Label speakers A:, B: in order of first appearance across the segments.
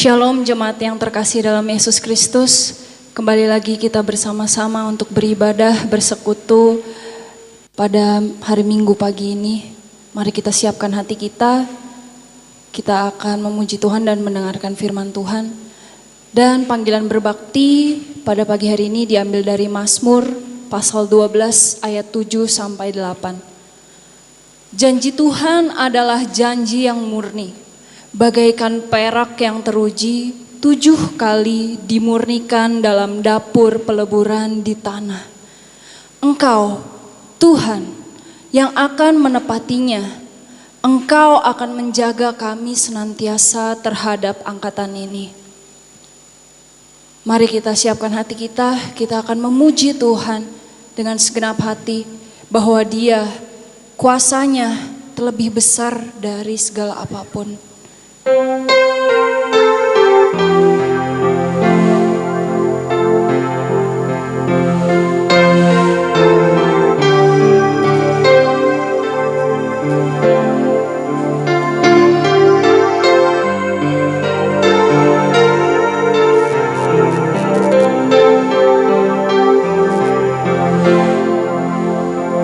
A: Shalom jemaat yang terkasih dalam Yesus Kristus. Kembali lagi kita bersama-sama untuk beribadah, bersekutu pada hari Minggu pagi ini. Mari kita siapkan hati kita. Kita akan memuji Tuhan dan mendengarkan firman Tuhan. Dan panggilan berbakti pada pagi hari ini diambil dari Mazmur pasal 12 ayat 7 sampai 8. Janji Tuhan adalah janji yang murni, bagaikan perak yang teruji 7 kali dimurnikan dalam dapur peleburan di tanah. Engkau, Tuhan, yang akan menepatinya. Engkau akan menjaga kami senantiasa terhadap angkatan ini. Mari kita siapkan hati kita akan memuji Tuhan dengan segenap hati bahwa Dia kuasanya terlebih besar dari segala apapun.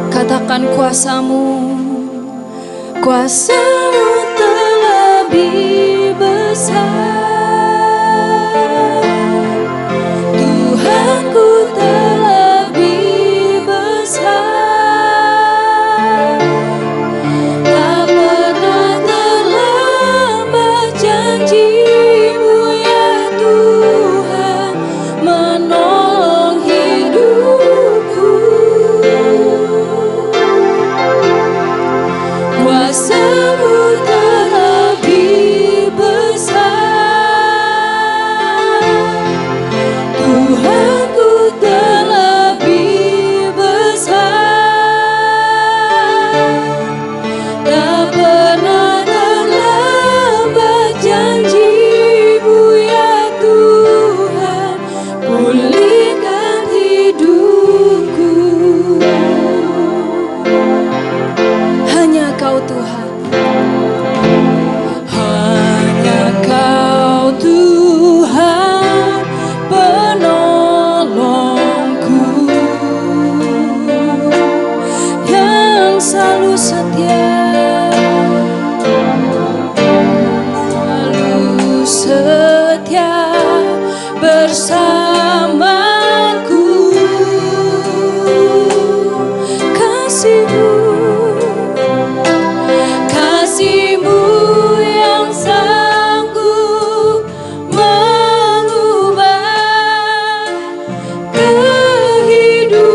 A: Katakan kuasamu, kuasamu terlebih besar. Tuhanku terlebih besar. Tak pernah terlambat janji-Mu ya Tuhan menolong hidupku. Kuasa-Mu terlebih besar. Tuhanku terlebih besar. Tak pernah terlambat janji-Mu ya Tuhan pulihkan hidupku. Hanya Kau Tuhan, hanya Kau Tuhan penolongku yang selalu setia, selalu setia bersamaku. Kasih-Mu yang sanggup mengubah kehidupanku.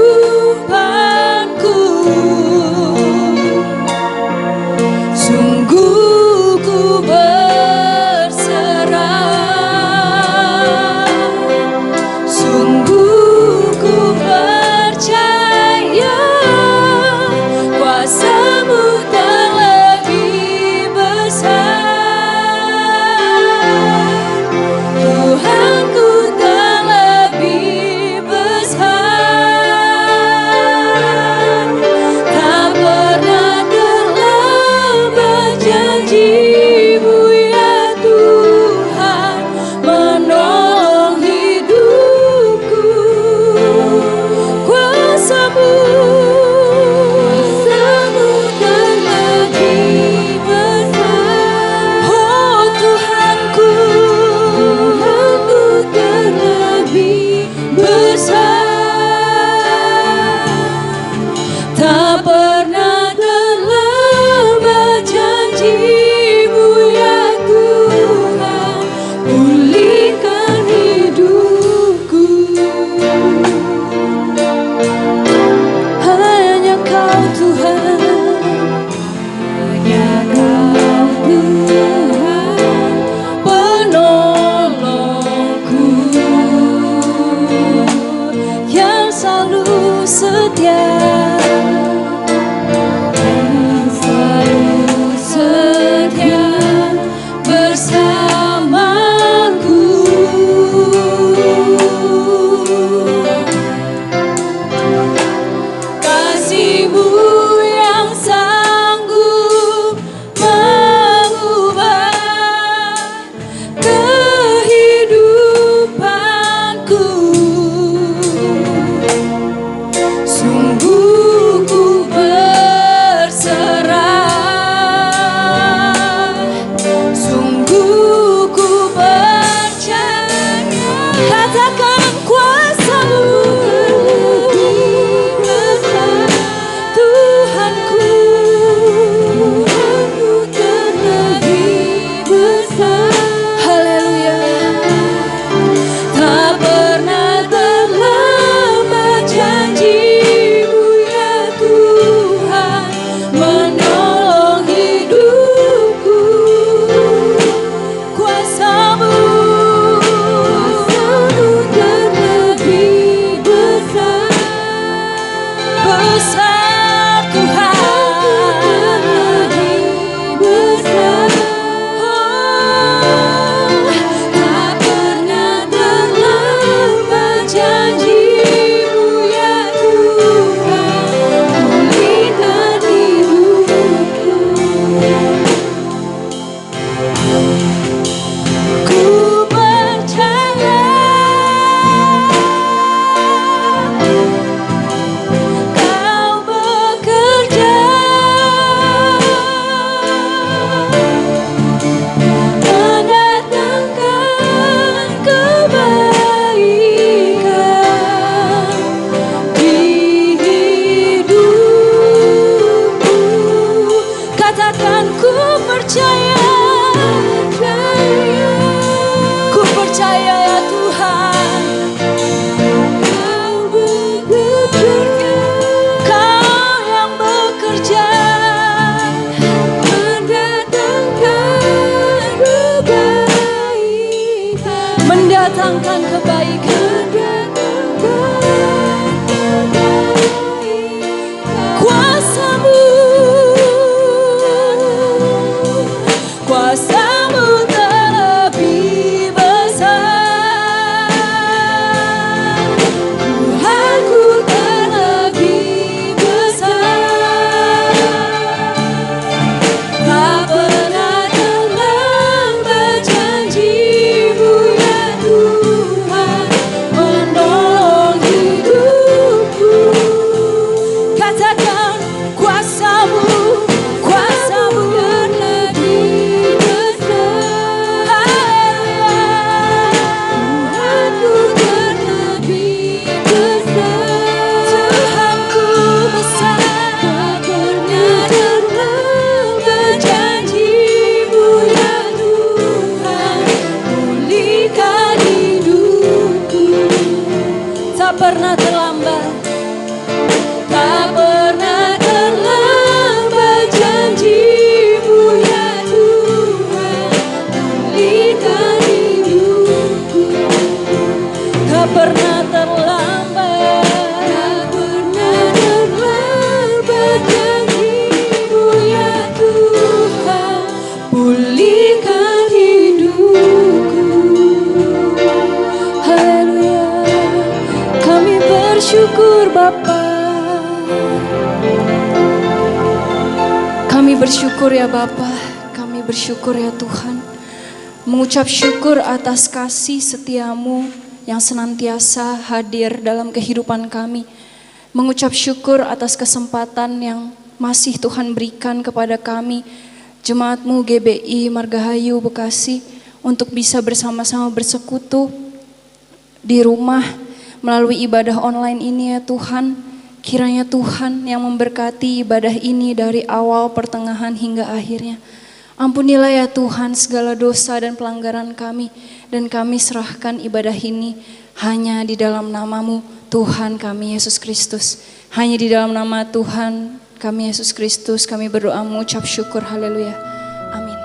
A: Kami bersyukur ya Bapa, kami bersyukur ya Tuhan. Mengucap syukur atas kasih setiamu yang senantiasa hadir dalam kehidupan kami. Mengucap syukur atas kesempatan yang masih Tuhan berikan kepada kami, jemaat-Mu GBI Margahayu Bekasi, untuk bisa bersama-sama bersekutu di rumah melalui ibadah online ini ya Tuhan. Kiranya Tuhan yang memberkati ibadah ini dari awal, pertengahan hingga akhirnya. Ampunilah ya Tuhan segala dosa dan pelanggaran kami, dan kami serahkan ibadah ini hanya di dalam nama-Mu Tuhan kami Yesus Kristus. Hanya di dalam nama Tuhan kami Yesus Kristus kami berdoa mengucap syukur. Haleluya. Amin.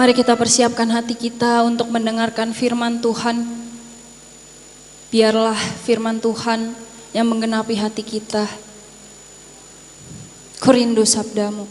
A: Mari kita persiapkan hati kita untuk mendengarkan firman Tuhan. Biarlah firman Tuhan yang menggenapi hati kita. Ku rindu sabdamu.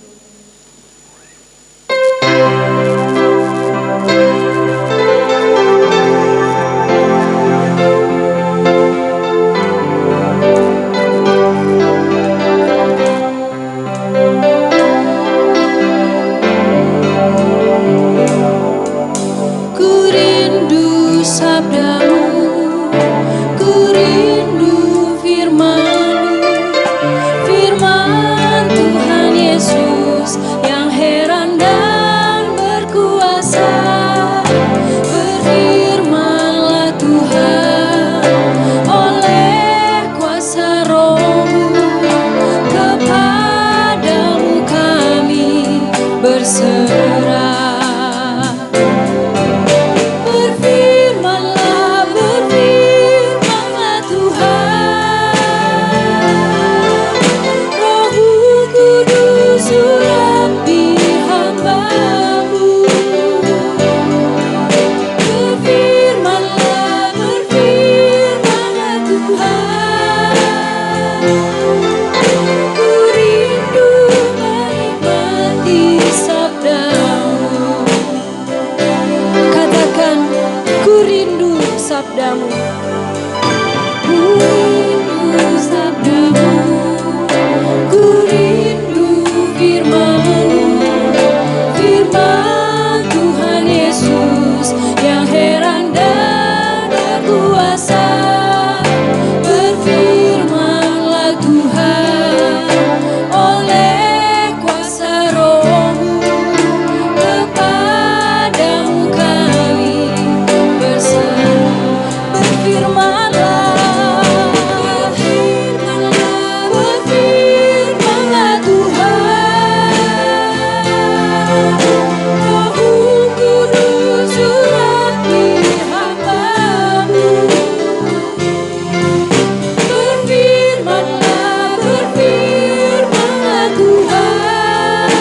A: sabdamu. Ku rindu sabdamu, ku rindu firman-Mu, firman Tuhan Yesus yang heran dan berkuasa. Berfirmanlah Tuhan oleh kuasa Roh-Mu, kepadamu kami berserah. Berfirmanlah, berfirmanlah, berfirmanlah Tuhan. Roh Kudus urapi hamba-Mu. Berfirmanlah, berfirmanlah Tuhan.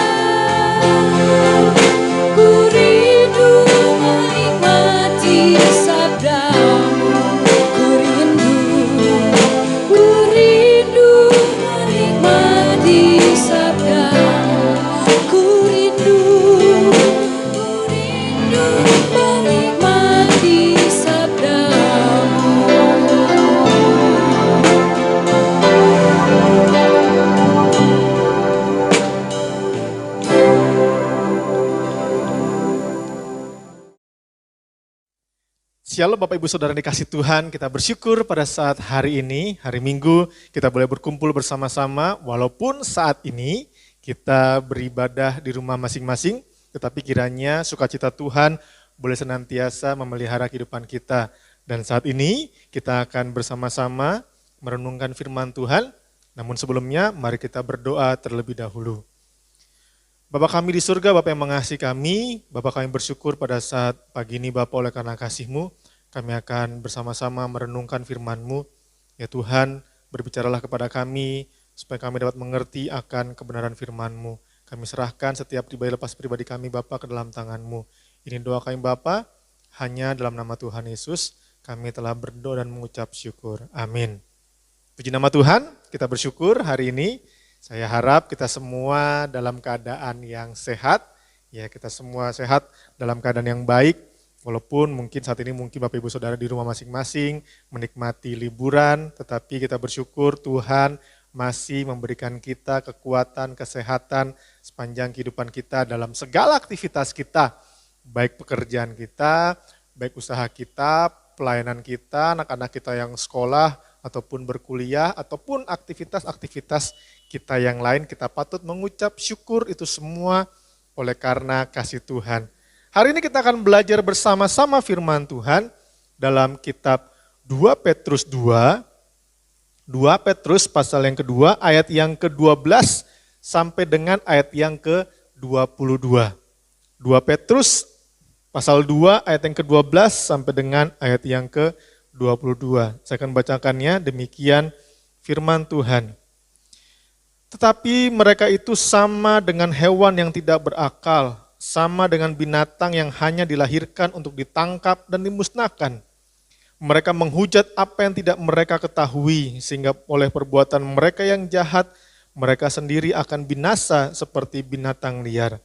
A: Ku rindu menikmati sabdamu. Ku rindu menikmati sabdamu. Ku rindu menikmati sabdamu.
B: Shalom Bapak Ibu Saudara dikasih Tuhan, kita bersyukur pada saat hari ini, hari Minggu, kita boleh berkumpul bersama-sama, walaupun saat ini kita beribadah di rumah masing-masing, tetapi kiranya sukacita Tuhan boleh senantiasa memelihara kehidupan kita. Dan saat ini kita akan bersama-sama merenungkan firman Tuhan, namun sebelumnya mari kita berdoa terlebih dahulu. Bapa kami di surga, Bapa yang mengasihi kami, Bapa kami bersyukur pada saat pagi ini Bapa oleh karena kasih-Mu, kami akan bersama-sama merenungkan firman-Mu. Ya Tuhan, berbicaralah kepada kami, supaya kami dapat mengerti akan kebenaran firman-Mu. Kami serahkan setiap pribadi lepas pribadi kami Bapa ke dalam tangan-Mu. Ini doa kami Bapa, hanya dalam nama Tuhan Yesus, kami telah berdoa dan mengucap syukur. Amin. Puji nama Tuhan, kita bersyukur hari ini. Saya harap kita semua dalam keadaan yang sehat, ya kita semua sehat dalam keadaan yang baik, walaupun mungkin saat ini mungkin Bapak Ibu Saudara di rumah masing-masing menikmati liburan, tetapi kita bersyukur Tuhan masih memberikan kita kekuatan, kesehatan sepanjang kehidupan kita dalam segala aktivitas kita, baik pekerjaan kita, baik usaha kita, pelayanan kita, anak-anak kita yang sekolah ataupun berkuliah, ataupun aktivitas-aktivitas kita yang lain, kita patut mengucap syukur itu semua oleh karena kasih Tuhan. Hari ini kita akan belajar bersama-sama firman Tuhan dalam kitab 2 Petrus 2, 2 Petrus pasal yang kedua, ayat yang ke-12 sampai dengan ayat yang ke-22. 2 Petrus pasal 2 ayat yang ke-12 sampai dengan ayat yang ke-22. Saya akan bacakannya, demikian firman Tuhan. Tetapi mereka itu sama dengan hewan yang tidak berakal, sama dengan binatang yang hanya dilahirkan untuk ditangkap dan dimusnahkan. Mereka menghujat apa yang tidak mereka ketahui, sehingga oleh perbuatan mereka yang jahat, mereka sendiri akan binasa seperti binatang liar.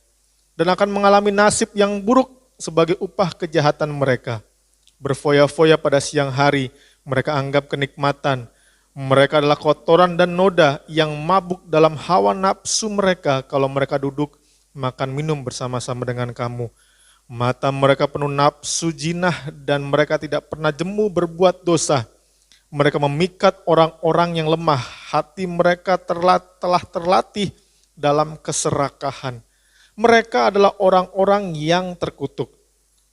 B: Dan akan mengalami nasib yang buruk sebagai upah kejahatan mereka. Berfoya-foya pada siang hari, mereka anggap kenikmatan. Mereka adalah kotoran dan noda yang mabuk dalam hawa nafsu mereka kalau mereka duduk makan minum bersama-sama dengan kamu. Mata mereka penuh nafsu jinah dan mereka tidak pernah jemu berbuat dosa. Mereka memikat orang-orang yang lemah, hati mereka telah terlatih dalam keserakahan. Mereka adalah orang-orang yang terkutuk.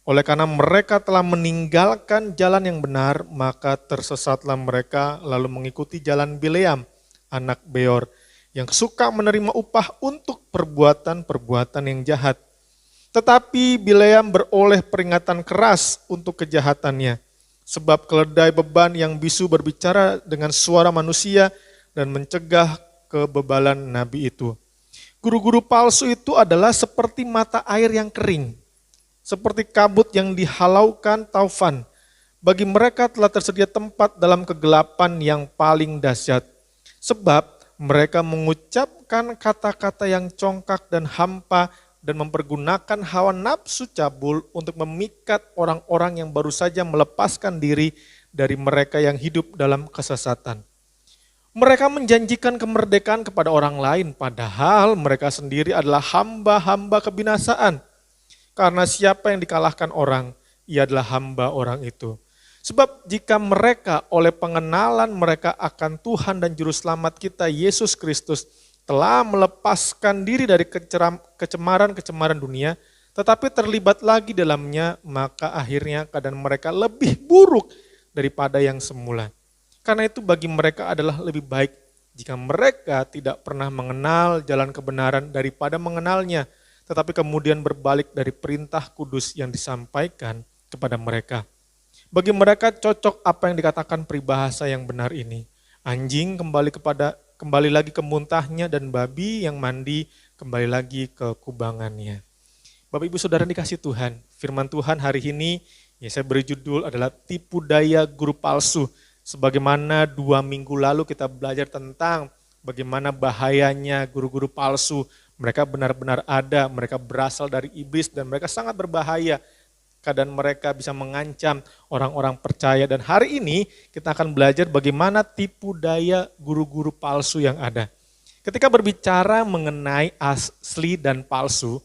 B: Oleh karena mereka telah meninggalkan jalan yang benar, maka tersesatlah mereka lalu mengikuti jalan Bileam, anak Beor, yang suka menerima upah untuk perbuatan-perbuatan yang jahat. Tetapi Bileam beroleh peringatan keras untuk kejahatannya, sebab keledai beban yang bisu berbicara dengan suara manusia dan mencegah kebebalan nabi itu. Guru-guru palsu itu adalah seperti mata air yang kering, seperti kabut yang dihalaukan taufan. Bagi mereka telah tersedia tempat dalam kegelapan yang paling dahsyat. Sebab mereka mengucapkan kata-kata yang congkak dan hampa dan mempergunakan hawa nafsu cabul untuk memikat orang-orang yang baru saja melepaskan diri dari mereka yang hidup dalam kesesatan. Mereka menjanjikan kemerdekaan kepada orang lain, padahal mereka sendiri adalah hamba-hamba kebinasaan. Karena siapa yang dikalahkan orang, ia adalah hamba orang itu. Sebab jika mereka oleh pengenalan mereka akan Tuhan dan Juru Selamat kita, Yesus Kristus, telah melepaskan diri dari kecemaran-kecemaran dunia, tetapi terlibat lagi dalamnya, maka akhirnya keadaan mereka lebih buruk daripada yang semula. Karena itu bagi mereka adalah lebih baik jika mereka tidak pernah mengenal jalan kebenaran daripada mengenalnya, tetapi kemudian berbalik dari perintah kudus yang disampaikan kepada mereka. Bagi mereka cocok apa yang dikatakan peribahasa yang benar ini. Anjing kembali lagi ke muntahnya dan babi yang mandi kembali lagi ke kubangannya. Bapak Ibu Saudara dikasih Tuhan, firman Tuhan hari ini saya beri judul adalah tipu daya guru palsu. Sebagaimana 2 minggu lalu kita belajar tentang bagaimana bahayanya guru-guru palsu. Mereka benar-benar ada, mereka berasal dari iblis dan mereka sangat berbahaya. Keadaan mereka bisa mengancam orang-orang percaya. Dan hari ini kita akan belajar bagaimana tipu daya guru-guru palsu yang ada. Ketika berbicara mengenai asli dan palsu,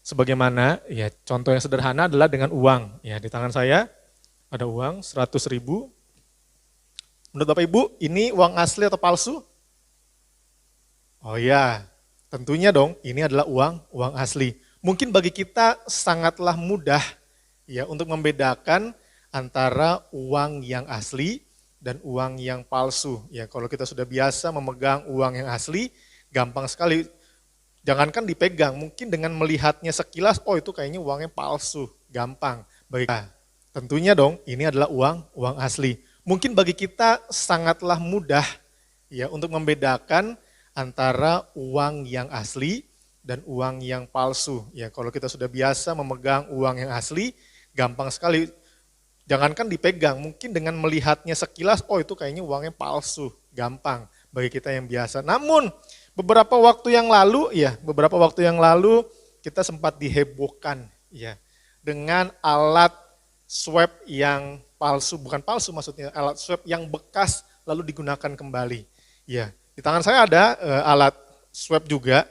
B: sebagaimana contoh yang sederhana adalah dengan uang. Di tangan saya ada uang 100.000. Menurut Bapak Ibu, ini uang asli atau palsu? Oh ya, tentunya dong, ini adalah uang asli. Mungkin bagi kita sangatlah mudah untuk membedakan antara uang yang asli dan uang yang palsu. Kalau kita sudah biasa memegang uang yang asli, gampang sekali. Jangankan dipegang, mungkin dengan melihatnya sekilas, oh itu kayaknya uangnya palsu, gampang. Bagi kita, tentunya dong, ini adalah uang asli. Mungkin bagi kita sangatlah mudah untuk membedakan antara uang yang asli dan uang yang palsu. Kalau kita sudah biasa memegang uang yang asli, gampang sekali. Jangankan dipegang, mungkin dengan melihatnya sekilas, oh itu kayaknya uangnya palsu, gampang bagi kita yang biasa. Namun beberapa waktu yang lalu kita sempat dihebohkan dengan alat swab yang palsu, bukan palsu maksudnya, alat swab yang bekas lalu digunakan kembali. Di tangan saya ada alat swab juga.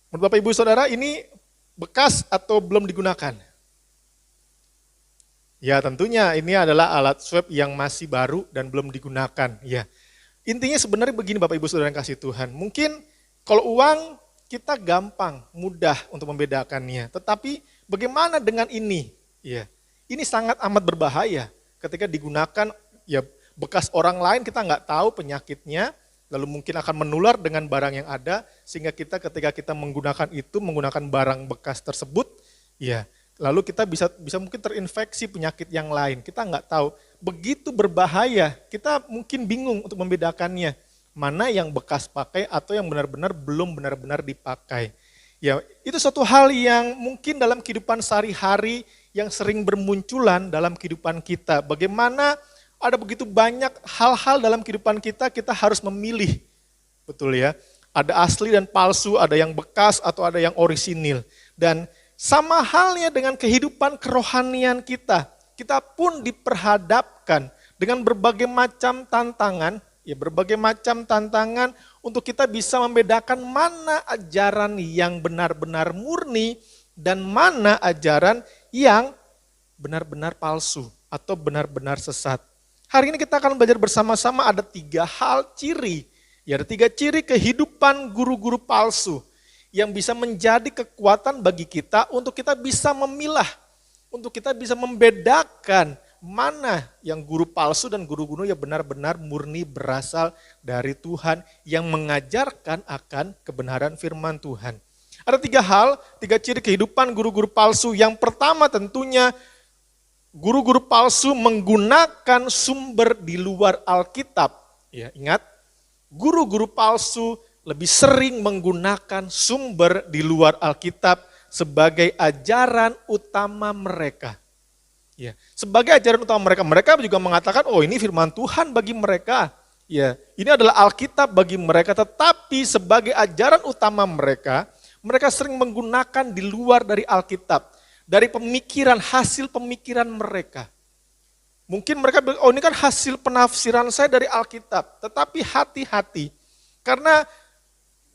B: Menurut Bapak Ibu Saudara ini bekas atau belum digunakan? Tentunya ini adalah alat swab yang masih baru dan belum digunakan. Intinya sebenarnya begini Bapak Ibu Saudara yang kasih Tuhan. Mungkin kalau uang kita gampang, mudah untuk membedakannya. Tetapi bagaimana dengan ini? Ini sangat amat berbahaya ketika digunakan bekas orang lain, kita nggak tahu penyakitnya, lalu mungkin akan menular dengan barang yang ada, sehingga kita ketika kita menggunakan barang bekas tersebut, lalu kita bisa mungkin terinfeksi penyakit yang lain, kita nggak tahu. Begitu berbahaya, kita mungkin bingung untuk membedakannya, mana yang bekas pakai atau yang benar-benar belum benar-benar dipakai. Itu suatu hal yang mungkin dalam kehidupan sehari-hari yang sering bermunculan dalam kehidupan kita. Bagaimana ada begitu banyak hal-hal dalam kehidupan kita, kita harus memilih. Betul ya, ada asli dan palsu, ada yang bekas atau ada yang orisinil. Dan sama halnya dengan kehidupan kerohanian kita. Kita pun diperhadapkan dengan berbagai macam tantangan, untuk kita bisa membedakan mana ajaran yang benar-benar murni dan mana ajaran yang benar-benar palsu atau benar-benar sesat. Hari ini kita akan belajar bersama-sama ada 3 hal ciri. Ada 3 ciri kehidupan guru-guru palsu yang bisa menjadi kekuatan bagi kita untuk kita bisa memilah, untuk kita bisa membedakan mana yang guru palsu dan guru-guru yang benar-benar murni berasal dari Tuhan yang mengajarkan akan kebenaran firman Tuhan. Ada 3 hal, 3 ciri kehidupan guru-guru palsu. Yang pertama tentunya guru-guru palsu menggunakan sumber di luar Alkitab. Ingat, guru-guru palsu lebih sering menggunakan sumber di luar Alkitab sebagai ajaran utama mereka. Sebagai ajaran utama mereka, mereka juga mengatakan, oh ini firman Tuhan bagi mereka. Ini adalah Alkitab bagi mereka, tetapi sebagai ajaran utama mereka, Mereka sering menggunakan di luar dari Alkitab, dari pemikiran, hasil pemikiran mereka. Mungkin mereka bilang, oh ini kan hasil penafsiran saya dari Alkitab. Tetapi hati-hati, karena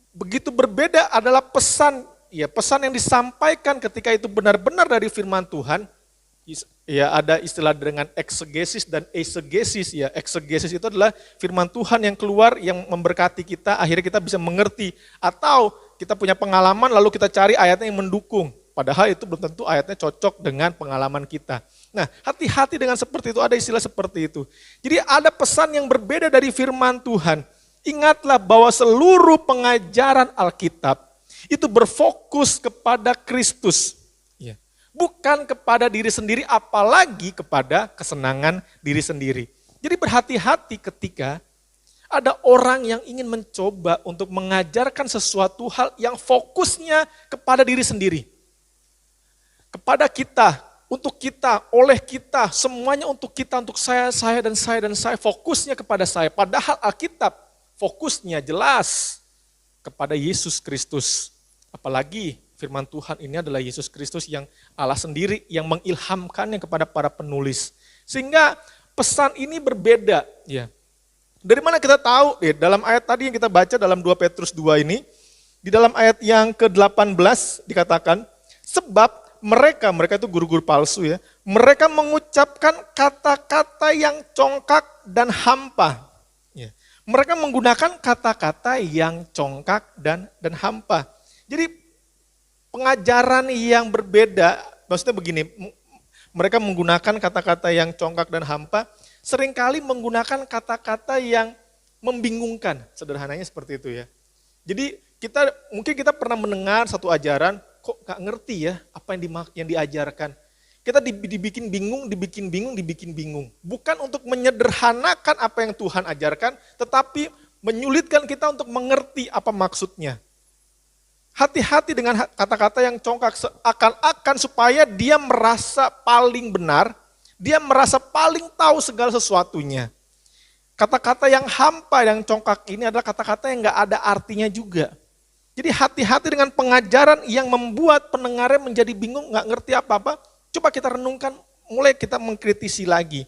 B: begitu berbeda adalah pesan, ya pesan yang disampaikan ketika itu benar-benar dari firman Tuhan. Ya ada istilah dengan eksegesis dan eisegesis. Ya eksegesis itu adalah firman Tuhan yang keluar yang memberkati kita, akhirnya kita bisa mengerti. Atau kita punya pengalaman lalu kita cari ayatnya yang mendukung. Padahal itu belum tentu ayatnya cocok dengan pengalaman kita. Nah, hati-hati dengan seperti itu, ada istilah seperti itu. Jadi ada pesan yang berbeda dari firman Tuhan. Ingatlah bahwa seluruh pengajaran Alkitab itu berfokus kepada Kristus. Ya. Bukan kepada diri sendiri, apalagi kepada kesenangan diri sendiri. Jadi berhati-hati ketika ada orang yang ingin mencoba untuk mengajarkan sesuatu hal yang fokusnya kepada diri sendiri. Kepada kita, untuk kita, oleh kita, semuanya untuk kita, untuk saya, dan saya, fokusnya kepada saya. Padahal Alkitab fokusnya jelas kepada Yesus Kristus. Apalagi firman Tuhan ini adalah Yesus Kristus yang Allah sendiri yang mengilhamkannya kepada para penulis. Sehingga pesan ini berbeda. Ya. Dari mana kita tahu? Dalam ayat tadi yang kita baca dalam 2 Petrus 2 ini, di dalam ayat yang ke-18 dikatakan, sebab mereka itu guru-guru palsu ya, mereka mengucapkan kata-kata yang congkak dan hampa. Ya. Mereka menggunakan kata-kata yang congkak dan hampa. Jadi pengajaran yang berbeda, maksudnya begini, mereka menggunakan kata-kata yang congkak dan hampa, seringkali menggunakan kata-kata yang membingungkan, sederhananya seperti itu ya. Jadi mungkin kita pernah mendengar satu ajaran, kok gak ngerti ya apa yang diajarkan. Kita dibikin bingung. Bukan untuk menyederhanakan apa yang Tuhan ajarkan, tetapi menyulitkan kita untuk mengerti apa maksudnya. Hati-hati dengan kata-kata yang congkak, seakan-akan supaya dia merasa paling benar, dia merasa paling tahu segala sesuatunya. Kata-kata yang hampa, yang congkak ini adalah kata-kata yang gak ada artinya juga. Jadi hati-hati dengan pengajaran yang membuat pendengarnya menjadi bingung, gak ngerti apa-apa. Coba kita renungkan, mulai kita mengkritisi lagi.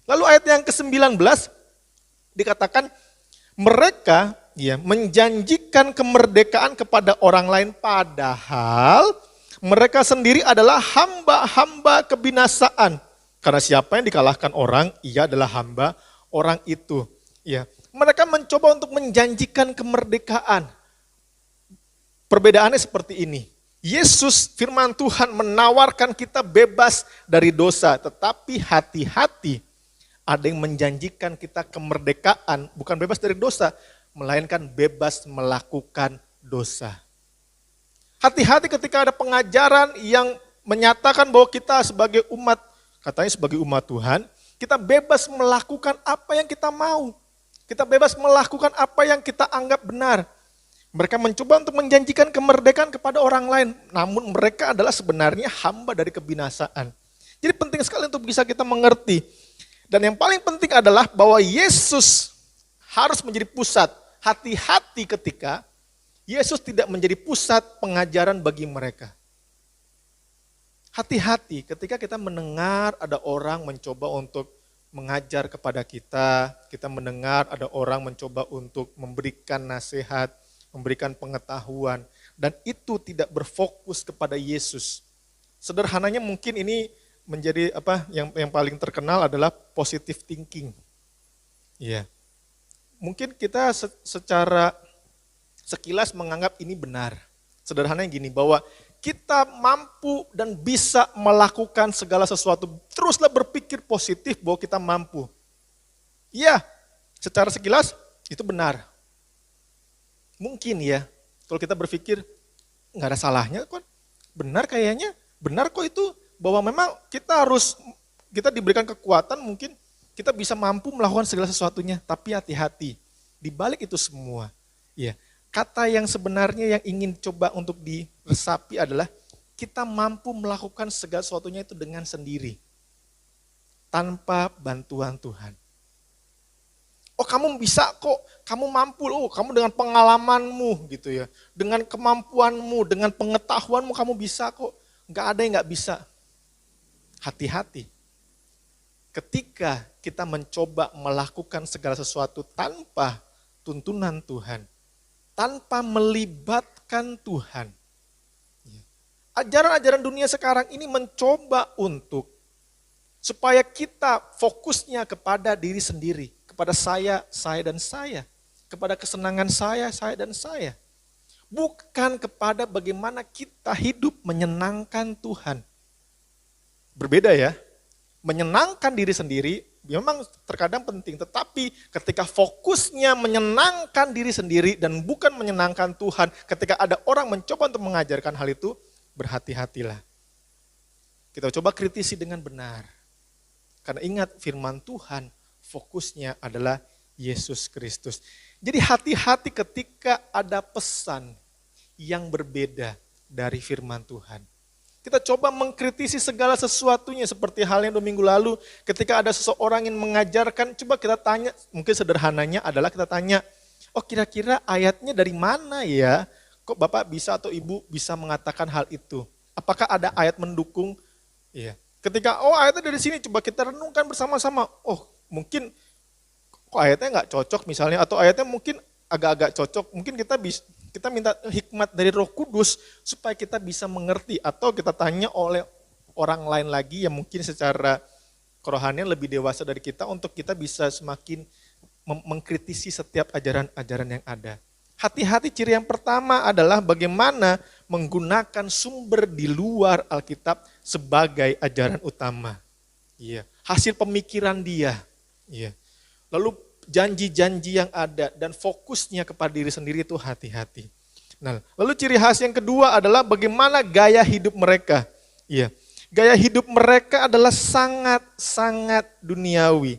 B: Lalu ayat yang ke-19 dikatakan, mereka ya menjanjikan kemerdekaan kepada orang lain, padahal mereka sendiri adalah hamba-hamba kebinasaan. Karena siapa yang dikalahkan orang, ia adalah hamba orang itu. Ya, mereka mencoba untuk menjanjikan kemerdekaan. Perbedaannya seperti ini. Yesus firman Tuhan menawarkan kita bebas dari dosa, tetapi hati-hati ada yang menjanjikan kita kemerdekaan, bukan bebas dari dosa, melainkan bebas melakukan dosa. Hati-hati ketika ada pengajaran yang menyatakan bahwa kita sebagai umat, katanya sebagai umat Tuhan, kita bebas melakukan apa yang kita mau. Kita bebas melakukan apa yang kita anggap benar. Mereka mencoba untuk menjanjikan kemerdekaan kepada orang lain, namun mereka adalah sebenarnya hamba dari kebinasaan. Jadi penting sekali untuk bisa kita mengerti. Dan yang paling penting adalah bahwa Yesus harus menjadi pusat. Hati-hati ketika Yesus tidak menjadi pusat pengajaran bagi mereka. Hati-hati ketika kita mendengar ada orang mencoba untuk mengajar kepada kita mendengar ada orang mencoba untuk memberikan nasihat, memberikan pengetahuan, dan itu tidak berfokus kepada Yesus. Sederhananya mungkin ini menjadi yang paling terkenal adalah positive thinking. Ya. Mungkin kita secara sekilas menganggap ini benar. Sederhananya gini, bahwa kita mampu dan bisa melakukan segala sesuatu. Teruslah berpikir positif bahwa kita mampu. Iya, secara sekilas itu benar. Mungkin ya, kalau kita berpikir nggak ada salahnya kok, benar kayaknya, benar kok itu, bahwa memang kita diberikan kekuatan, mungkin kita bisa mampu melakukan segala sesuatunya, tapi hati-hati, di balik itu semua, ya kata yang sebenarnya yang ingin coba untuk diresapi adalah kita mampu melakukan segala sesuatunya itu dengan sendiri, tanpa bantuan Tuhan. Oh kamu bisa kok, kamu mampu, oh kamu dengan pengalamanmu gitu ya. Dengan kemampuanmu, dengan pengetahuanmu kamu bisa kok. Nggak ada yang nggak bisa. Hati-hati. Ketika kita mencoba melakukan segala sesuatu tanpa tuntunan Tuhan, tanpa melibatkan Tuhan. Ajaran-ajaran dunia sekarang ini mencoba untuk supaya kita fokusnya kepada diri sendiri, kepada saya dan saya, kepada kesenangan saya dan saya. Bukan kepada bagaimana kita hidup menyenangkan Tuhan. Berbeda ya, menyenangkan diri sendiri memang terkadang penting, tetapi ketika fokusnya menyenangkan diri sendiri dan bukan menyenangkan Tuhan, ketika ada orang mencoba untuk mengajarkan hal itu, berhati-hatilah. Kita coba kritisi dengan benar. Karena ingat firman Tuhan, fokusnya adalah Yesus Kristus. Jadi hati-hati ketika ada pesan yang berbeda dari firman Tuhan. Kita coba mengkritisi segala sesuatunya seperti halnya 2 minggu lalu ketika ada seseorang yang mengajarkan, coba kita tanya, mungkin sederhananya adalah kita tanya, oh kira-kira ayatnya dari mana ya? Kok Bapak bisa atau Ibu bisa mengatakan hal itu? Apakah ada ayat mendukung? Iya. Ketika, oh ayatnya dari sini, coba kita renungkan bersama-sama. Oh mungkin kok ayatnya nggak cocok misalnya, atau ayatnya mungkin agak-agak cocok. Mungkin kita minta hikmat dari Roh Kudus supaya kita bisa mengerti. Atau kita tanya oleh orang lain lagi yang mungkin secara kerohanian lebih dewasa dari kita untuk kita bisa semakin mengkritisi setiap ajaran-ajaran yang ada. Hati-hati, ciri yang pertama adalah bagaimana menggunakan sumber di luar Alkitab sebagai ajaran utama. Iya, hasil pemikiran dia. Iya. Lalu janji-janji yang ada dan fokusnya kepada diri sendiri itu hati-hati. Nah, lalu ciri khas yang kedua adalah bagaimana gaya hidup mereka. Iya. Gaya hidup mereka adalah sangat-sangat duniawi.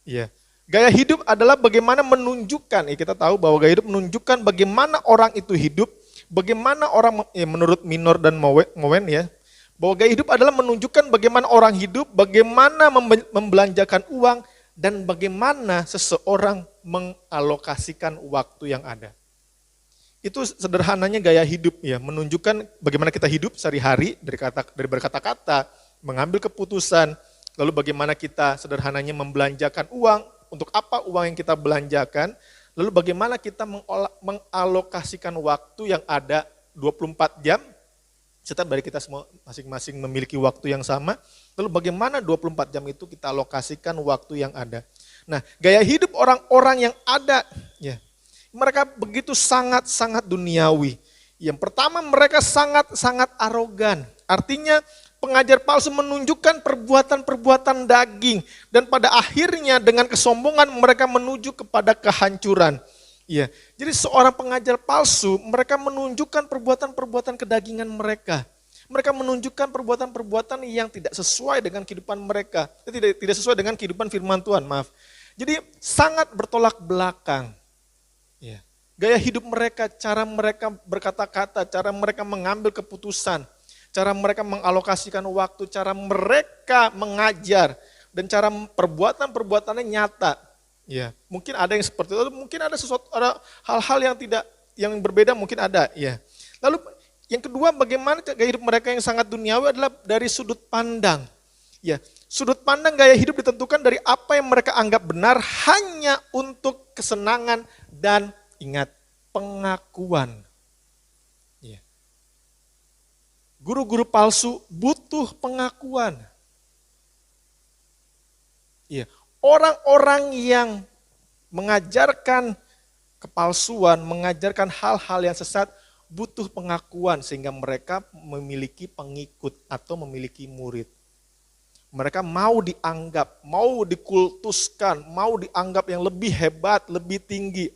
B: Iya. Gaya hidup adalah bagaimana menunjukkan, kita tahu bahwa gaya hidup menunjukkan bagaimana orang itu hidup, bagaimana orang, menurut Minor dan Mowen ya, bahwa gaya hidup adalah menunjukkan bagaimana orang hidup, bagaimana membelanjakan uang, dan bagaimana seseorang mengalokasikan waktu yang ada. Itu sederhananya gaya hidup ya, menunjukkan bagaimana kita hidup sehari-hari dari berkata-kata, mengambil keputusan, lalu bagaimana kita sederhananya membelanjakan uang, untuk apa uang yang kita belanjakan, lalu bagaimana kita mengalokasikan waktu yang ada 24 jam, setiap dari kita semua masing-masing memiliki waktu yang sama, lalu bagaimana 24 jam itu kita alokasikan waktu yang ada. Nah, gaya hidup orang-orang yang ada, ya, mereka begitu sangat-sangat duniawi. Yang pertama, mereka sangat-sangat arogan, artinya pengajar palsu menunjukkan perbuatan-perbuatan daging dan pada akhirnya dengan kesombongan mereka menuju kepada kehancuran. Iya. Jadi seorang pengajar palsu mereka menunjukkan perbuatan-perbuatan kedagingan mereka. Mereka menunjukkan perbuatan-perbuatan yang tidak sesuai dengan kehidupan mereka. Tidak sesuai dengan kehidupan firman Tuhan, maaf. Jadi sangat bertolak belakang. Iya. Gaya hidup mereka, cara mereka berkata-kata, cara mereka mengambil keputusan, cara mereka mengalokasikan waktu, cara mereka mengajar, dan cara perbuatan-perbuatannya nyata. Ya, mungkin ada yang seperti itu, mungkin ada hal-hal yang berbeda mungkin ada. Ya. Lalu yang kedua, bagaimana gaya hidup mereka yang sangat duniawi adalah dari sudut pandang. Ya, sudut pandang gaya hidup ditentukan dari apa yang mereka anggap benar hanya untuk kesenangan dan ingat pengakuan. Guru-guru palsu butuh pengakuan. Iya, orang-orang yang mengajarkan kepalsuan, mengajarkan hal-hal yang sesat butuh pengakuan sehingga mereka memiliki pengikut atau memiliki murid. Mereka mau dianggap, mau dikultuskan, mau dianggap yang lebih hebat, lebih tinggi.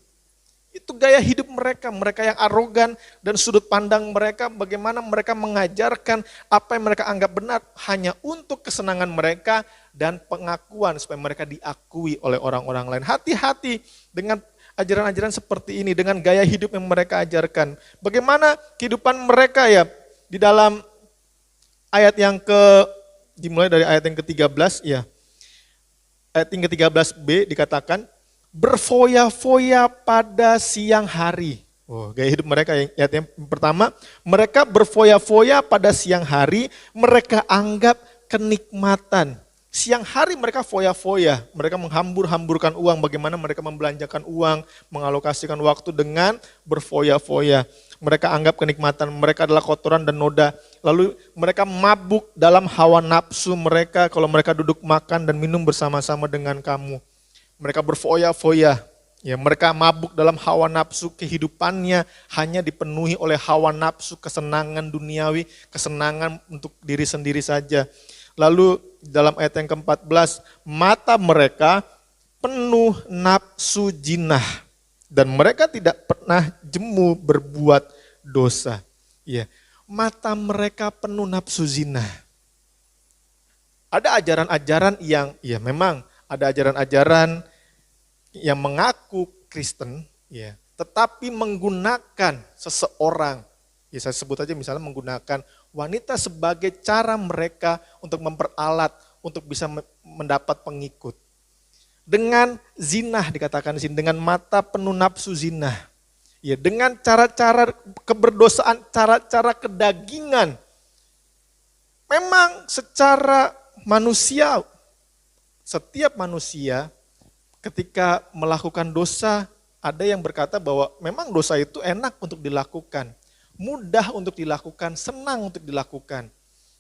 B: Itu gaya hidup mereka yang arogan dan sudut pandang mereka, bagaimana mereka mengajarkan apa yang mereka anggap benar hanya untuk kesenangan mereka dan pengakuan supaya mereka diakui oleh orang-orang lain. Hati-hati dengan ajaran-ajaran seperti ini, dengan gaya hidup yang mereka ajarkan. Bagaimana kehidupan mereka ya di dalam ayat yang dimulai dari ayat yang ke-13 ya. Ayat yang ke-13b dikatakan, berfoya-foya pada siang hari. Oh, gaya hidup mereka yang pertama, mereka berfoya-foya pada siang hari, mereka anggap kenikmatan. Siang hari mereka foya-foya, mereka menghambur-hamburkan uang, bagaimana mereka membelanjakan uang, mengalokasikan waktu dengan berfoya-foya. Mereka anggap kenikmatan, mereka adalah kotoran dan noda. Lalu mereka mabuk dalam hawa nafsu mereka kalau mereka duduk makan dan minum bersama-sama dengan kamu. Mereka berfoya-foya, ya, mereka mabuk dalam hawa nafsu, kehidupannya hanya dipenuhi oleh hawa nafsu, kesenangan duniawi, kesenangan untuk diri sendiri saja. Lalu dalam ayat yang ke-14, mata mereka penuh nafsu jinah dan mereka tidak pernah jemu berbuat dosa. Ya, mata mereka penuh nafsu zina. Ada ajaran-ajaran yang, ya memang ada ajaran-ajaran yang mengaku Kristen, ya, tetapi menggunakan seseorang, ya saya sebut aja misalnya menggunakan wanita sebagai cara mereka untuk memperalat, untuk bisa mendapat pengikut. Dengan zinah dikatakan di sini, dengan mata penuh nafsu zinah. Ya, dengan cara-cara keberdosaan, cara-cara kedagingan. Memang secara manusia, setiap manusia ketika melakukan dosa, ada yang berkata bahwa memang dosa itu enak untuk dilakukan. Mudah untuk dilakukan, senang untuk dilakukan.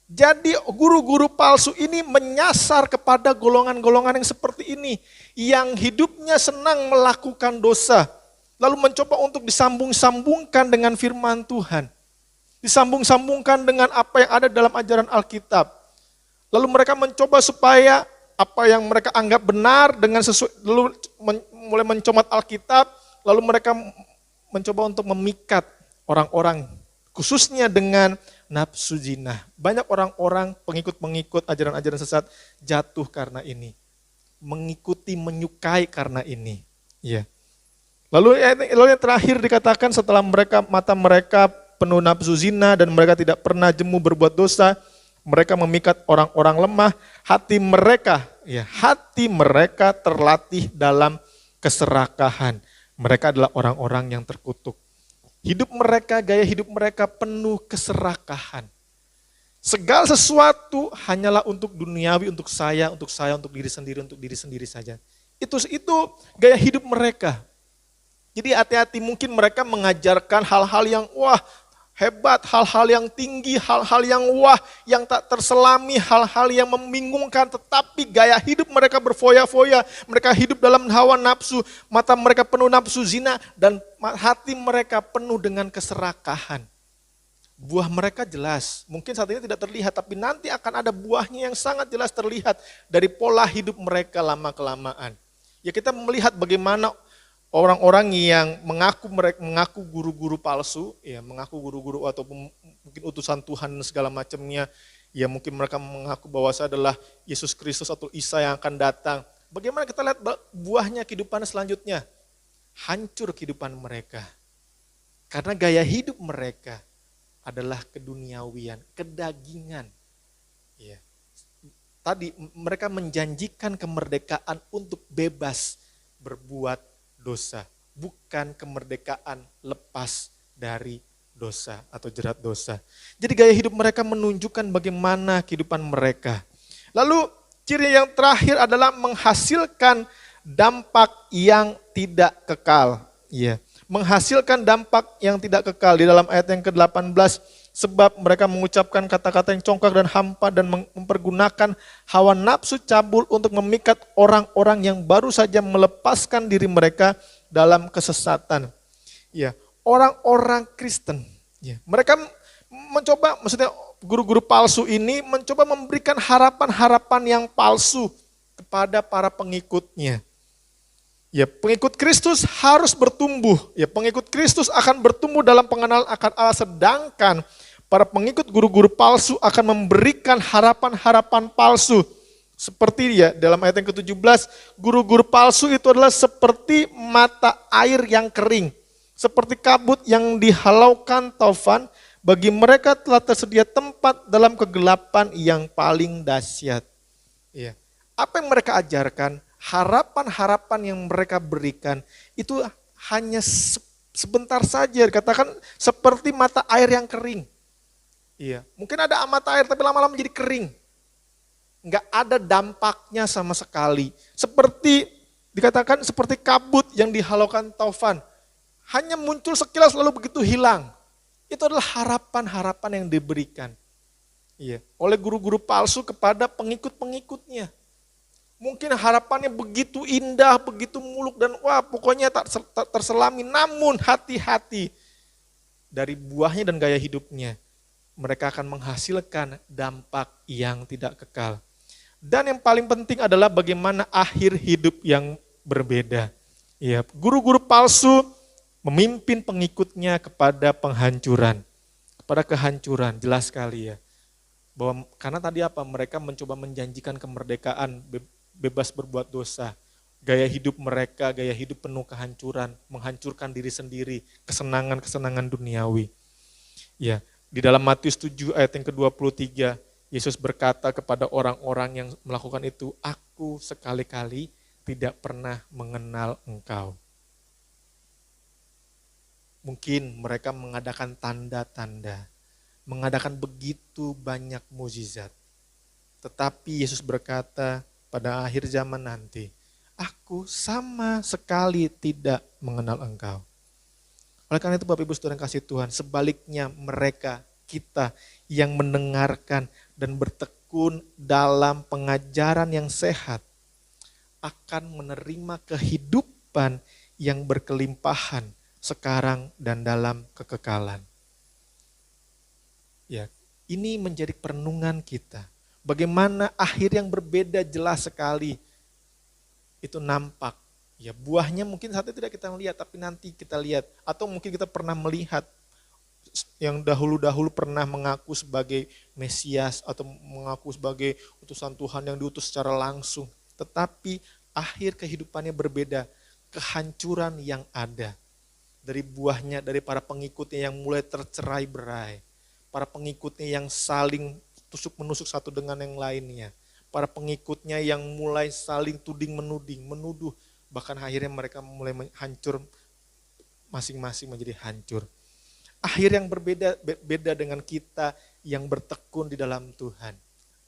B: Jadi guru-guru palsu ini menyasar kepada golongan-golongan yang seperti ini. Yang hidupnya senang melakukan dosa. Lalu mencoba untuk disambung-sambungkan dengan firman Tuhan. Disambung-sambungkan dengan apa yang ada dalam ajaran Alkitab. Lalu mereka mencoba supaya apa yang mereka anggap benar dengan sesuai, lalu mulai mencomot Alkitab. Lalu mereka mencoba untuk memikat orang-orang, khususnya dengan nafsu zina. Banyak orang-orang pengikut-pengikut ajaran-ajaran sesat jatuh karena ini. Mengikuti, menyukai karena ini. Ya. Lalu yang terakhir dikatakan setelah mata mereka penuh nafsu zina dan mereka tidak pernah jemu berbuat dosa, mereka memikat orang-orang lemah, hati mereka terlatih dalam keserakahan. Mereka adalah orang-orang yang terkutuk. Hidup mereka, gaya hidup mereka penuh keserakahan. Segala sesuatu hanyalah untuk duniawi, untuk saya, untuk diri sendiri saja. Itu gaya hidup mereka. Jadi hati-hati, mungkin mereka mengajarkan hal-hal yang wah, hebat, hal-hal yang tinggi, hal-hal yang wah, yang tak terselami, hal-hal yang membingungkan, tetapi gaya hidup mereka berfoya-foya, mereka hidup dalam hawa nafsu, mata mereka penuh nafsu zina, dan hati mereka penuh dengan keserakahan. Buah mereka jelas, mungkin saat ini tidak terlihat, tapi nanti akan ada buahnya yang sangat jelas terlihat dari pola hidup mereka lama-kelamaan. Ya, kita melihat bagaimana orang-orang yang mengaku guru-guru palsu, ya mengaku guru-guru ataupun mungkin utusan Tuhan dan segala macamnya, ya mungkin mereka mengaku bahwa saya adalah Yesus Kristus atau Isa yang akan datang. Bagaimana kita lihat buahnya kehidupan selanjutnya? Hancur kehidupan mereka. Karena gaya hidup mereka adalah keduniawian, kedagingan. Ya. Tadi mereka menjanjikan kemerdekaan untuk bebas berbuat dosa, bukan kemerdekaan lepas dari dosa atau jerat dosa. Jadi gaya hidup mereka menunjukkan bagaimana kehidupan mereka. Lalu ciri yang terakhir adalah menghasilkan dampak yang tidak kekal. Ya, menghasilkan dampak yang tidak kekal di dalam ayat yang ke-18, sebab mereka mengucapkan kata-kata yang congkak dan hampa dan mempergunakan hawa nafsu cabul untuk memikat orang-orang yang baru saja melepaskan diri mereka dalam kesesatan. Ya, orang-orang Kristen, ya, mereka mencoba, maksudnya guru-guru palsu ini mencoba memberikan harapan-harapan yang palsu kepada para pengikutnya. Ya, pengikut Kristus harus bertumbuh. Ya, pengikut Kristus akan bertumbuh dalam pengenalan akan Allah, sedangkan para pengikut guru-guru palsu akan memberikan harapan-harapan palsu. Seperti ya dalam ayat yang ke-17, guru-guru palsu itu adalah seperti mata air yang kering, seperti kabut yang dihalaukan taufan, bagi mereka telah tersedia tempat dalam kegelapan yang paling dahsyat. Ya. Apa yang mereka ajarkan harapan-harapan yang mereka berikan itu hanya sebentar saja, katakan seperti mata air yang kering. Iya, mungkin ada mata air tapi lama-lama menjadi kering. Nggak ada dampaknya sama sekali. Seperti dikatakan seperti kabut yang dihalaukan taufan. Hanya muncul sekilas lalu begitu hilang. Itu adalah harapan-harapan yang diberikan. Iya, oleh guru-guru palsu kepada pengikut-pengikutnya. Mungkin harapannya begitu indah, begitu muluk dan wah pokoknya tak terselami. Namun hati-hati dari buahnya dan gaya hidupnya. Mereka akan menghasilkan dampak yang tidak kekal. Dan yang paling penting adalah bagaimana akhir hidup yang berbeda. Ya, guru-guru palsu memimpin pengikutnya kepada penghancuran, kepada kehancuran, jelas sekali ya. Bahwa karena tadi apa? Mereka mencoba menjanjikan kemerdekaan, bebas berbuat dosa. Gaya hidup mereka, gaya hidup penuh kehancuran, menghancurkan diri sendiri, kesenangan-kesenangan duniawi. Ya, di dalam Matius 7 ayat yang ke-23, Yesus berkata kepada orang-orang yang melakukan itu, "Aku sekali-kali tidak pernah mengenal engkau." Mungkin mereka mengadakan tanda-tanda, mengadakan begitu banyak mukjizat. Tetapi Yesus berkata pada akhir zaman nanti, "Aku sama sekali tidak mengenal engkau." Oleh karena itu Bapak Ibu Saudara yang kasih Tuhan, sebaliknya mereka, kita yang mendengarkan dan bertekun dalam pengajaran yang sehat akan menerima kehidupan yang berkelimpahan sekarang dan dalam kekekalan. Ya, ini menjadi perenungan kita. Bagaimana akhir yang berbeda jelas sekali itu nampak. Ya, buahnya mungkin saat itu tidak kita lihat, tapi nanti kita lihat. Atau mungkin kita pernah melihat yang dahulu-dahulu pernah mengaku sebagai Mesias atau mengaku sebagai utusan Tuhan yang diutus secara langsung. Tetapi akhir kehidupannya berbeda, kehancuran yang ada. Dari buahnya, dari para pengikutnya yang mulai tercerai-berai. Para pengikutnya yang saling tusuk-menusuk satu dengan yang lainnya. Para pengikutnya yang mulai saling tuding-menuding, menuduh. Bahkan akhirnya mereka mulai hancur, masing-masing menjadi hancur. Akhir yang beda dengan kita yang bertekun di dalam Tuhan.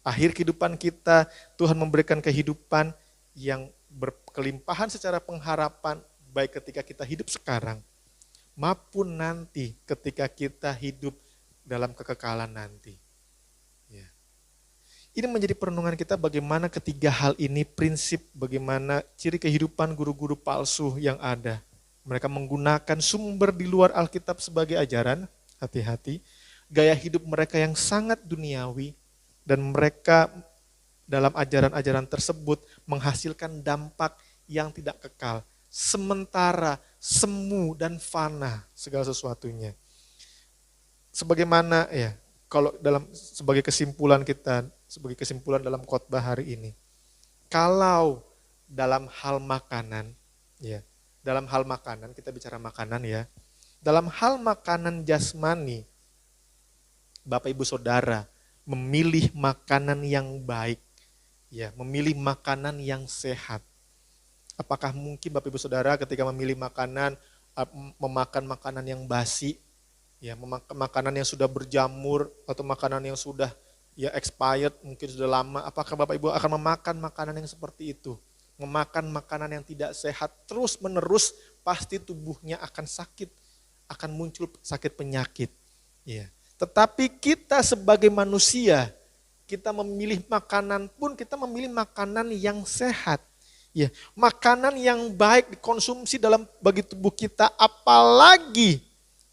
B: Akhir kehidupan kita, Tuhan memberikan kehidupan yang berkelimpahan secara pengharapan, baik ketika kita hidup sekarang, maupun nanti ketika kita hidup dalam kekekalan nanti. Ya. Ini menjadi perenungan kita bagaimana ketiga hal ini, prinsip bagaimana ciri kehidupan guru-guru palsu yang ada. Mereka menggunakan sumber di luar Alkitab sebagai ajaran, hati-hati. Gaya hidup mereka yang sangat duniawi, dan mereka dalam ajaran-ajaran tersebut menghasilkan dampak yang tidak kekal. Sementara, semu dan fana segala sesuatunya. Sebagaimana ya, kalau sebagai kesimpulan kita, sebagai kesimpulan dalam khotbah hari ini. Kalau dalam hal makanan, ya, dalam hal makanan, kita bicara makanan ya. Dalam hal makanan jasmani, Bapak Ibu Saudara memilih makanan yang baik, ya, memilih makanan yang sehat. Apakah mungkin Bapak Ibu Saudara ketika memilih makanan, memakan makanan yang basi, ya, memakan makanan yang sudah berjamur atau makanan yang sudah ya expired, mungkin sudah lama, apakah Bapak Ibu akan memakan makanan yang seperti itu? Memakan makanan yang tidak sehat terus menerus, pasti tubuhnya akan sakit, akan muncul sakit penyakit. Ya. Tetapi kita sebagai manusia, kita memilih makanan pun kita memilih makanan yang sehat. Ya, makanan yang baik dikonsumsi bagi tubuh kita, apalagi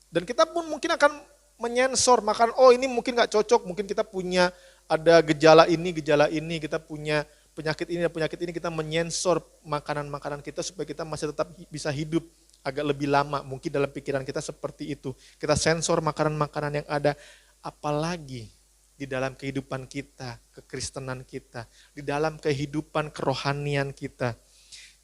B: dan kita pun mungkin akan menyensor makan, oh ini mungkin gak cocok, mungkin kita punya ada gejala ini, kita punya penyakit ini, kita menyensor makanan-makanan kita supaya kita masih tetap bisa hidup agak lebih lama. Mungkin dalam pikiran kita seperti itu. Kita sensor makanan-makanan yang ada. Apalagi di dalam kehidupan kita, kekristenan kita, di dalam kehidupan kerohanian kita.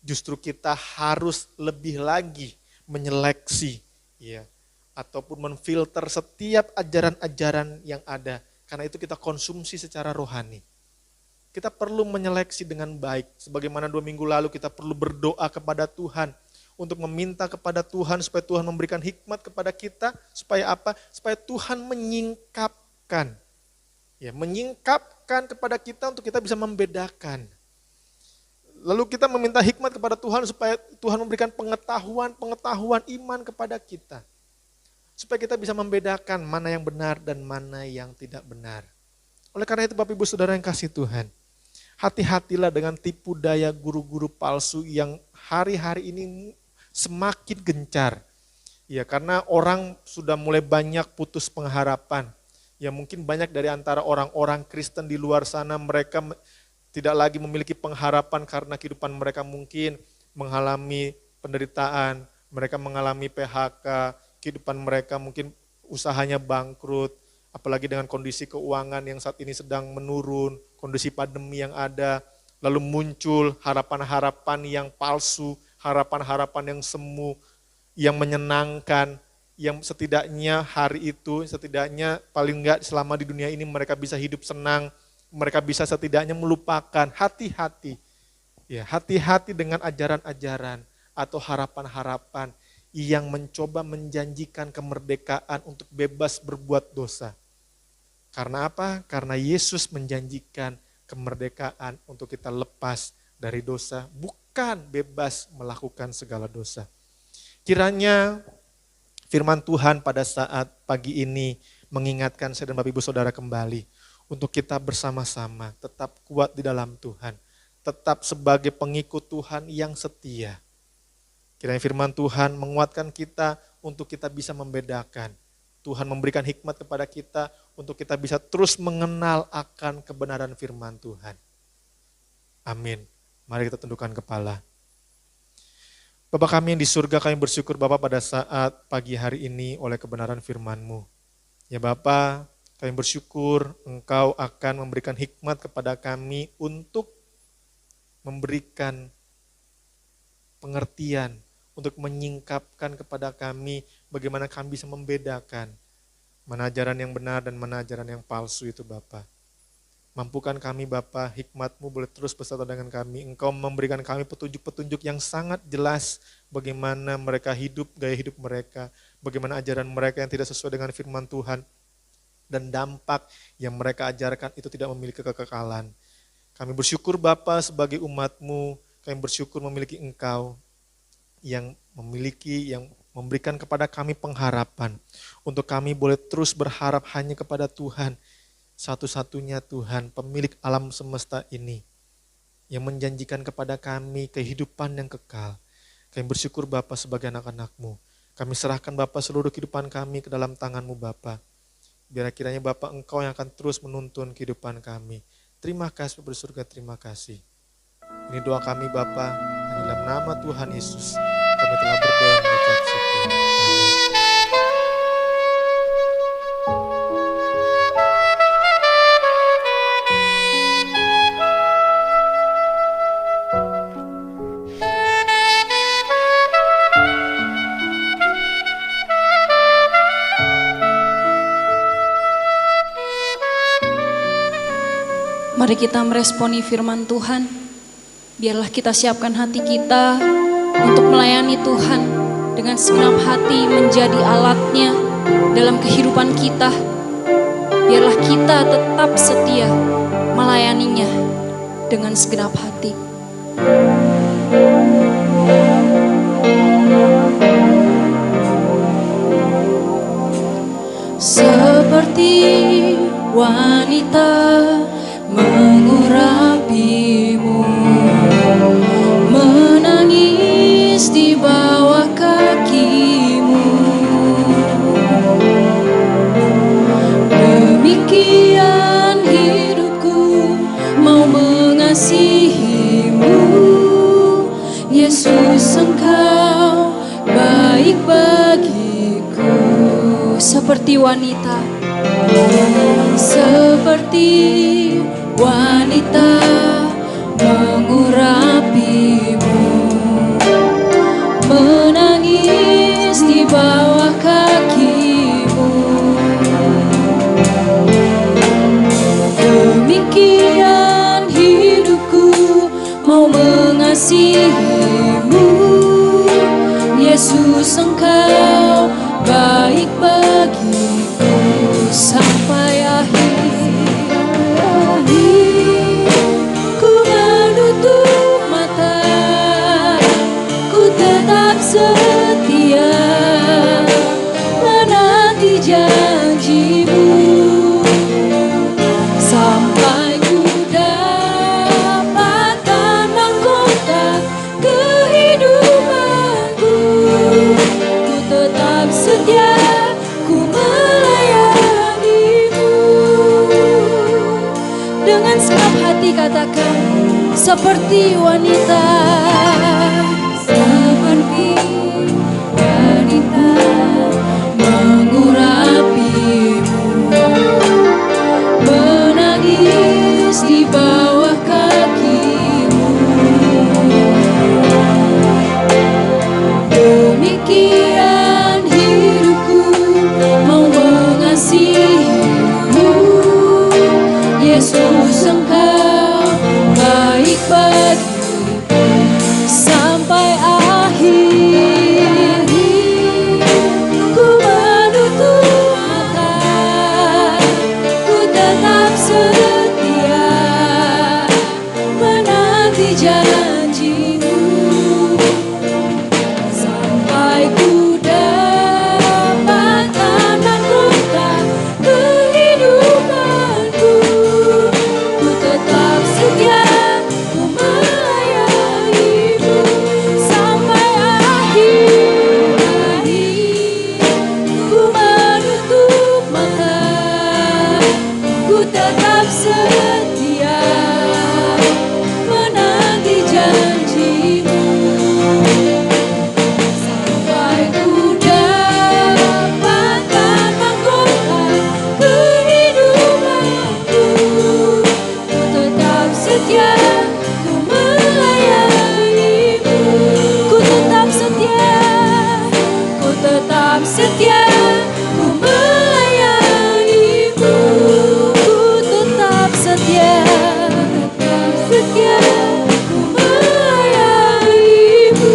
B: Justru kita harus lebih lagi menyeleksi, ya, ataupun menfilter setiap ajaran-ajaran yang ada. Karena itu kita konsumsi secara rohani. Kita perlu menyeleksi dengan baik. Sebagaimana 2 minggu lalu kita perlu berdoa kepada Tuhan. Untuk meminta kepada Tuhan supaya Tuhan memberikan hikmat kepada kita. Supaya apa? Supaya Tuhan menyingkapkan. Ya, menyingkapkan kepada kita untuk kita bisa membedakan. Lalu kita meminta hikmat kepada Tuhan supaya Tuhan memberikan pengetahuan iman kepada kita. Supaya kita bisa membedakan mana yang benar dan mana yang tidak benar. Oleh karena itu Bapak Ibu Saudara yang kasih Tuhan, hati-hatilah dengan tipu daya guru-guru palsu yang hari-hari ini semakin gencar. Ya, karena orang sudah mulai banyak putus pengharapan. Ya, mungkin banyak dari antara orang-orang Kristen di luar sana mereka tidak lagi memiliki pengharapan karena kehidupan mereka mungkin mengalami penderitaan, mereka mengalami PHK, kehidupan mereka mungkin usahanya bangkrut, apalagi dengan kondisi keuangan yang saat ini sedang menurun, kondisi pandemi yang ada, lalu muncul harapan-harapan yang palsu, harapan-harapan yang semu, yang menyenangkan, yang setidaknya hari itu, setidaknya paling enggak selama di dunia ini mereka bisa hidup senang, mereka bisa setidaknya melupakan. Hati-hati, ya, hati-hati dengan ajaran-ajaran atau harapan-harapan yang mencoba menjanjikan kemerdekaan untuk bebas berbuat dosa. Karena apa? Karena Yesus menjanjikan kemerdekaan untuk kita lepas dari dosa, bukan bebas melakukan segala dosa. Kiranya firman Tuhan pada saat pagi ini mengingatkan saya dan Bapak Ibu Saudara kembali untuk kita bersama-sama tetap kuat di dalam Tuhan, tetap sebagai pengikut Tuhan yang setia. Kiranya firman Tuhan menguatkan kita untuk kita bisa membedakan. Tuhan memberikan hikmat kepada kita untuk kita bisa terus mengenal akan kebenaran firman Tuhan. Amin. Mari kita tundukkan kepala. Bapa kami yang di surga, kami bersyukur Bapa pada saat pagi hari ini oleh kebenaran firman-Mu. Ya Bapa, kami bersyukur Engkau akan memberikan hikmat kepada kami untuk memberikan pengertian, untuk menyingkapkan kepada kami bagaimana kami bisa membedakan mana ajaran yang benar dan mana ajaran yang palsu itu Bapa. Mampukan kami Bapa, hikmat-Mu boleh terus beserta dengan kami. Engkau memberikan kami petunjuk-petunjuk yang sangat jelas bagaimana mereka hidup, gaya hidup mereka, bagaimana ajaran mereka yang tidak sesuai dengan firman Tuhan, dan dampak yang mereka ajarkan itu tidak memiliki kekekalan. Kami bersyukur Bapa sebagai umat-Mu, kami bersyukur memiliki Engkau, yang memberikan kepada kami pengharapan. Untuk kami boleh terus berharap hanya kepada Tuhan, satu-satunya Tuhan, pemilik alam semesta ini, yang menjanjikan kepada kami kehidupan yang kekal. Kami bersyukur Bapa sebagai anak-anak-Mu. Kami serahkan Bapa seluruh kehidupan kami ke dalam tangan-Mu Bapa. Biar kiranya Bapa Engkau yang akan terus menuntun kehidupan kami. Terima kasih bersurga, terima kasih. Ini doa kami Bapa, dalam nama Tuhan Yesus. Kami telah berdoa mengucap syukur.
A: Mari kita meresponi firman Tuhan. Biarlah kita siapkan hati kita untuk melayani Tuhan dengan segenap hati, menjadi alatnya dalam kehidupan kita. Biarlah kita tetap setia melayaninya dengan segenap hati. Seperti wanita mengurapimu, menangis di bawah kakimu. Demikian hidupku mau mengasihimu, Yesus Engkau baik bagiku. Seperti wanita, seperti wanita mengurapimu, menangis di bawah kakimu. Demikian mengasihimu, Yesus Engkau baik bagiku sampai akhir. Ku menutup mata, ku tetap setia menanti janjimu sampai ku dapatkan mahkota kehidupanku. Ku tetap setia, ku melayanimu. Dengan segenap hati katakan, seperti wanita, seperti wanita mengurapimu, menangis di bawah kakimu. Demikian hidupku mau mengasihimu, Yesus Engkau baik bagiku sampai akhir. Ku menutup mata, ku tetap setia menanti janjimu sampai ku dapatkan mahkota kehidupanku. Ku tetap setia, ku melayanimu sampai akhir. Ku menutup mata, ku tetap setia menanti janjimu sampai ku dapatkan mahkota kehidupanku. Ku tetap setia, ku melayanimu. Ku tetap setia, ku tetap setia, ku melayanimu. Ku tetap setia, tetap setia, ku melayanimu.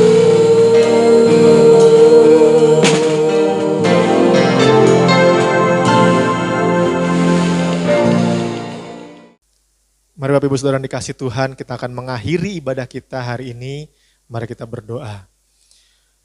B: Mari Bapak Ibu Saudara yang dikasih Tuhan, kita akan mengakhiri ibadah kita hari ini. Mari kita berdoa.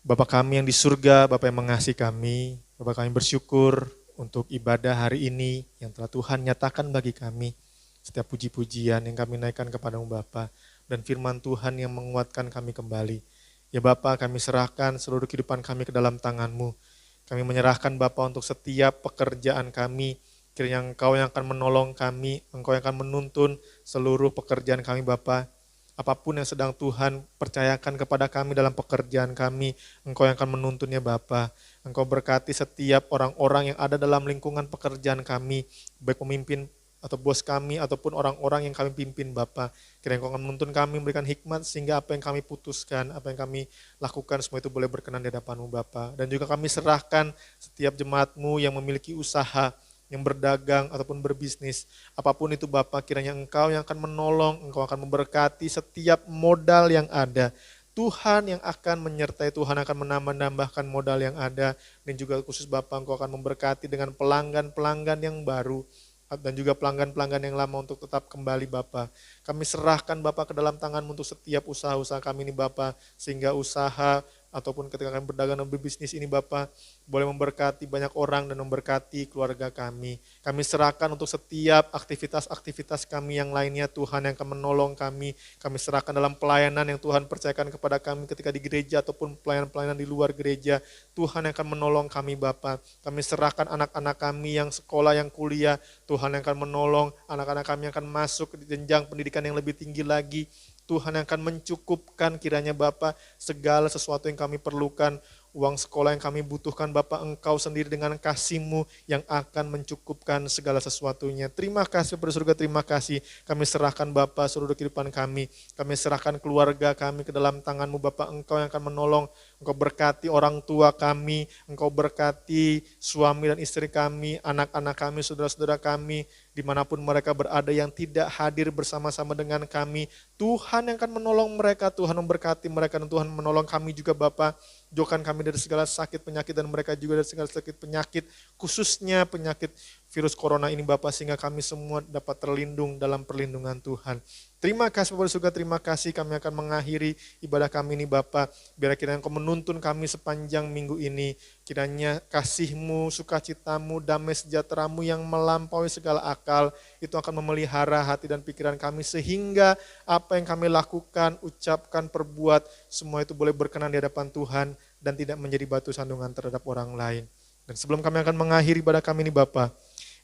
B: Bapa kami yang di surga, Bapa yang mengasihi kami, Bapa kami bersyukur untuk ibadah hari ini yang telah Tuhan nyatakan bagi kami. Setiap puji-pujian yang kami naikkan kepadamu Bapa, dan firman Tuhan yang menguatkan kami kembali. Ya Bapa, kami serahkan seluruh kehidupan kami ke dalam tangan-Mu. Kami menyerahkan Bapa untuk setiap pekerjaan kami. Kiranya Engkau yang akan menolong kami, Engkau yang akan menuntun seluruh pekerjaan kami Bapa. Apapun yang sedang Tuhan percayakan kepada kami dalam pekerjaan kami, Engkau yang akan menuntunnya Bapa. Engkau berkati setiap orang-orang yang ada dalam lingkungan pekerjaan kami, baik pemimpin atau bos kami, ataupun orang-orang yang kami pimpin Bapa. Kiranya Engkau akan menuntun kami, memberikan hikmat, sehingga apa yang kami putuskan, apa yang kami lakukan, semua itu boleh berkenan di hadapan-Mu Bapa. Dan juga kami serahkan setiap jemaat-Mu yang memiliki usaha, yang berdagang ataupun berbisnis, apapun itu Bapa, kiranya Engkau yang akan menolong, Engkau akan memberkati setiap modal yang ada. Tuhan yang akan menyertai, Tuhan akan menambah-nambahkan modal yang ada, dan juga khusus Bapa, Engkau akan memberkati dengan pelanggan-pelanggan yang baru, dan juga pelanggan-pelanggan yang lama untuk tetap kembali Bapa. Kami serahkan Bapa ke dalam tangan-Mu untuk setiap usaha-usaha kami ini Bapa, sehingga usaha ataupun ketika kami berdagang dan berbisnis ini Bapa, boleh memberkati banyak orang dan memberkati keluarga kami. Kami serahkan untuk setiap aktivitas-aktivitas kami yang lainnya, Tuhan yang akan menolong kami. Kami serahkan dalam pelayanan yang Tuhan percayakan kepada kami ketika di gereja ataupun pelayanan-pelayanan di luar gereja. Tuhan yang akan menolong kami Bapa. Kami serahkan anak-anak kami yang sekolah, yang kuliah. Tuhan yang akan menolong anak-anak kami yang akan masuk ke jenjang pendidikan yang lebih tinggi lagi. Tuhan yang akan mencukupkan kiranya Bapa segala sesuatu yang kami perlukan. Uang sekolah yang kami butuhkan Bapa, Engkau sendiri dengan kasih-Mu yang akan mencukupkan segala sesuatunya. Terima kasih pada surga, terima kasih. Kami serahkan Bapa seluruh kehidupan kami. Kami serahkan keluarga kami ke dalam tangan-Mu Bapa. Engkau yang akan menolong. Engkau berkati orang tua kami. Engkau berkati suami dan istri kami, anak-anak kami, saudara-saudara kami. dimanapun mereka berada yang tidak hadir bersama-sama dengan kami. Tuhan yang akan menolong mereka, Tuhan memberkati mereka, dan Tuhan menolong kami juga Bapa. Jauhkan kami dari segala sakit penyakit dan mereka juga dari segala sakit penyakit, khususnya penyakit virus corona ini Bapa, sehingga kami semua dapat terlindung dalam perlindungan Tuhan. Terima kasih Bapak di surga, terima kasih kami akan mengakhiri ibadah kami ini Bapa. Biar kiranya Engkau menuntun kami sepanjang minggu ini. Kiranya kasih-Mu, sukacitamu, damai sejahtera-Mu yang melampaui segala akal, itu akan memelihara hati dan pikiran kami sehingga apa yang kami lakukan, ucapkan, perbuat, semua itu boleh berkenan di hadapan Tuhan dan tidak menjadi batu sandungan terhadap orang lain. Dan sebelum kami akan mengakhiri ibadah kami ini Bapa,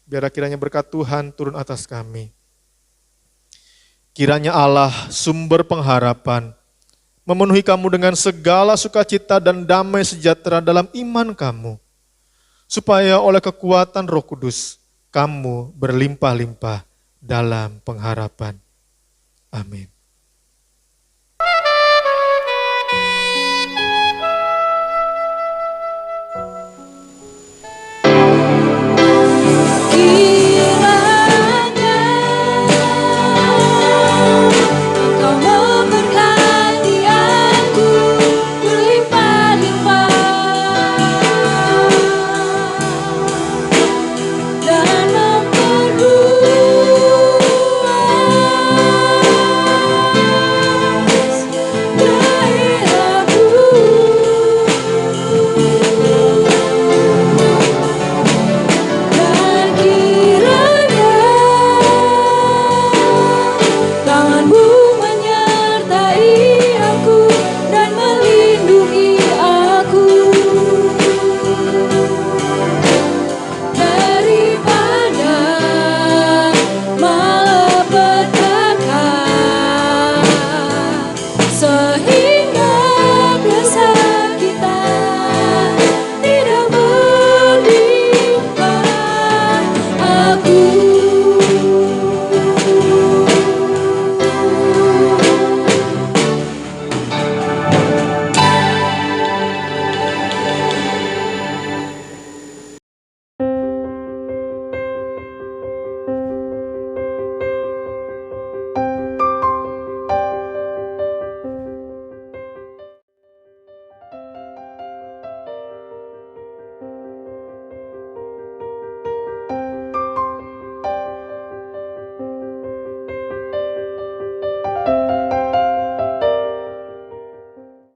B: biar kiranya berkat Tuhan turun atas kami. Kiranya Allah, sumber pengharapan, memenuhi kamu dengan segala sukacita dan damai sejahtera dalam iman kamu, supaya oleh kekuatan Roh Kudus, kamu berlimpah-limpah dalam pengharapan. Amin.